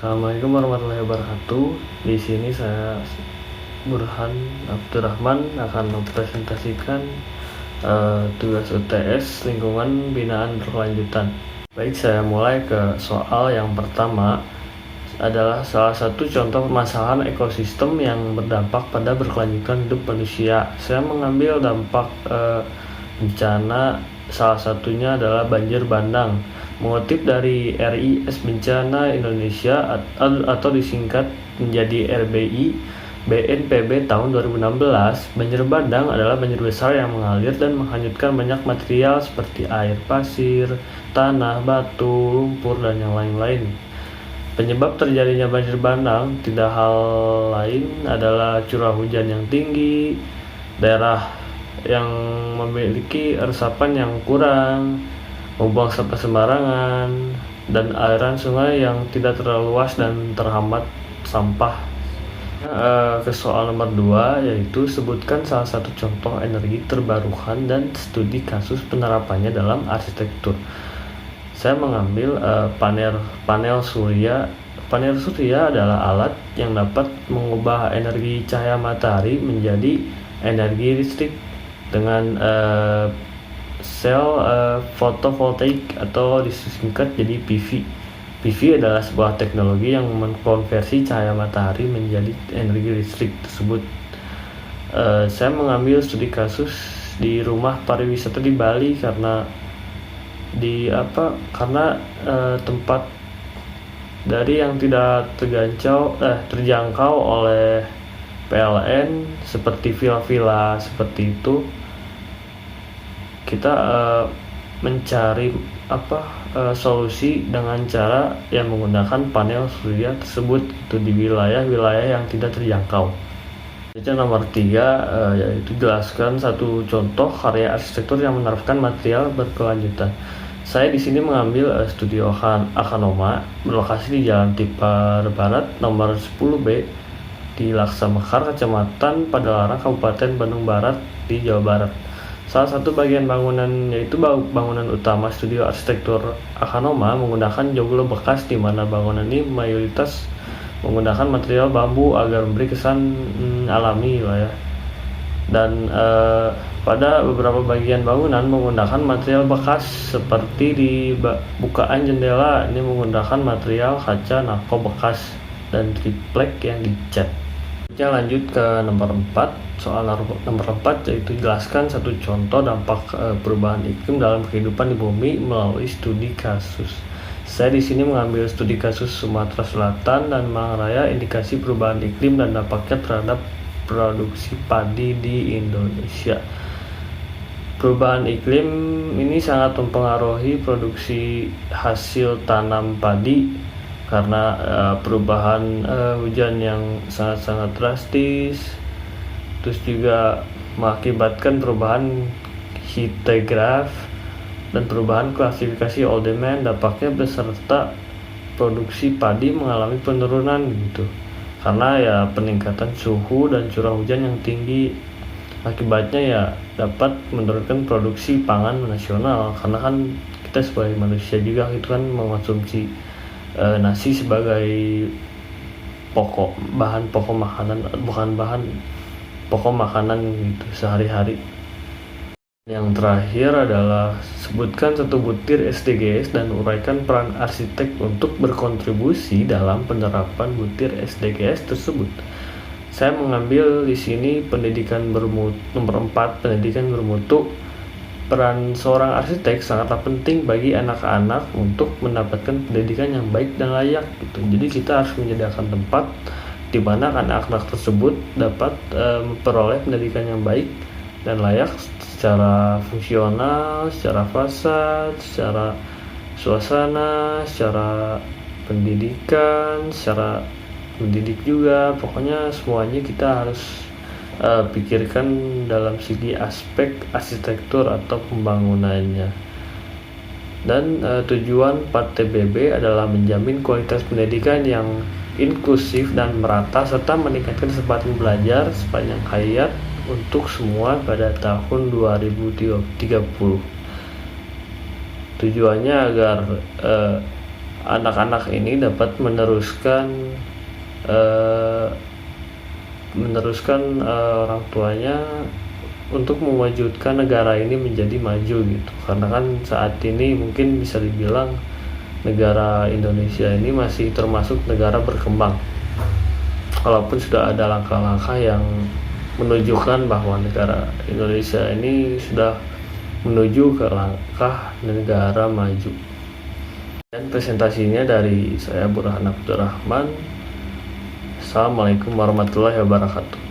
Assalamualaikum warahmatullahi wabarakatuh. Di sini saya Burhan Abdurrahman akan mempresentasikan tugas UTS lingkungan binaan berkelanjutan. Baik, saya mulai ke soal yang pertama adalah salah satu contoh permasalahan ekosistem yang berdampak pada berkelanjutan hidup manusia. Saya mengambil dampak bencana, salah satunya adalah banjir bandang. Mengutip dari RIS Bencana Indonesia atau disingkat menjadi RBI BNPB tahun 2016, banjir bandang adalah banjir besar yang mengalir dan menghanyutkan banyak material seperti air, pasir, tanah, batu, lumpur, dan yang lain-lain. Penyebab terjadinya banjir bandang tidak hal lain adalah curah hujan yang tinggi, daerah yang memiliki resapan yang kurang, membuang sampah sembarangan, dan aliran sungai yang tidak terlalu luas dan terhambat sampah. Ke soal nomor 2, yaitu sebutkan salah satu contoh energi terbarukan dan studi kasus penerapannya dalam arsitektur. Saya mengambil panel surya. Panel surya adalah alat yang dapat mengubah energi cahaya matahari menjadi energi listrik dengan sel fotovoltaik atau disingkat jadi PV. PV adalah sebuah teknologi yang mengkonversi cahaya matahari menjadi energi listrik tersebut. Saya mengambil studi kasus di rumah pariwisata di Bali karena tempat dari yang tidak terjangkau oleh PLN seperti villa-villa seperti itu. Kita mencari solusi dengan cara yang menggunakan panel surya tersebut itu di wilayah-wilayah yang tidak terjangkau. Yang nomor 3, yaitu jelaskan satu contoh karya arsitektur yang menerapkan material berkelanjutan. Saya di sini mengambil studio Akanoma berlokasi di Jalan Tipar Barat nomor 10B di Laksamekar, Kecamatan Padalarang, Kabupaten Bandung Barat di Jawa Barat. Salah satu bagian bangunan yaitu bangunan utama studio arsitektur Akanoma menggunakan joglo bekas, di mana bangunan ini mayoritas menggunakan material bambu agar memberi kesan alami lah ya. Dan pada beberapa bagian bangunan menggunakan material bekas seperti di bukaan jendela ini menggunakan material kaca nako bekas dan triplek yang dicat. Kita lanjut ke nomor 4. Soal nomor 4 yaitu jelaskan satu contoh dampak perubahan iklim dalam kehidupan di bumi melalui studi kasus. Saya di sini mengambil studi kasus Sumatera Selatan dan Malang Raya, indikasi perubahan iklim dan dampaknya terhadap produksi padi di Indonesia. Perubahan iklim ini sangat mempengaruhi produksi hasil tanam padi karena perubahan hujan yang sangat-sangat drastis, terus juga mengakibatkan perubahan hidrometeorologi dan perubahan klasifikasi all demand. Dampaknya beserta produksi padi mengalami penurunan gitu, karena ya peningkatan suhu dan curah hujan yang tinggi. Akibatnya ya dapat menurunkan produksi pangan nasional, karena kan kita sebagai manusia juga itu kan mengonsumsi nasi sebagai bahan pokok makanan gitu sehari-hari. Yang terakhir adalah sebutkan satu butir SDGs dan uraikan peran arsitek untuk berkontribusi dalam penerapan butir SDGs tersebut. Saya mengambil di sini pendidikan bermutu. Nomor 4, pendidikan bermutu. Peran seorang arsitek sangatlah penting bagi anak-anak untuk mendapatkan pendidikan yang baik dan layak gitu. Jadi kita harus menyediakan tempat di mana anak-anak tersebut dapat memperoleh pendidikan yang baik dan layak secara fungsional, secara fasad, secara suasana, secara pendidikan, secara mendidik juga. Pokoknya semuanya kita harus pikirkan dalam segi aspek arsitektur atau pembangunannya. Dan tujuan 4TBB adalah menjamin kualitas pendidikan yang inklusif dan merata serta meningkatkan kesempatan belajar sepanjang hayat untuk semua pada tahun 2030. Tujuannya agar anak-anak ini dapat meneruskan orang tuanya untuk mewujudkan negara ini menjadi maju gitu. Karena kan saat ini mungkin bisa dibilang negara Indonesia ini masih termasuk negara berkembang, walaupun sudah ada langkah-langkah yang menunjukkan bahwa negara Indonesia ini sudah menuju ke langkah negara maju. Dan presentasinya dari saya, Burhan Abdurrahman. Assalamualaikum warahmatullahi wabarakatuh.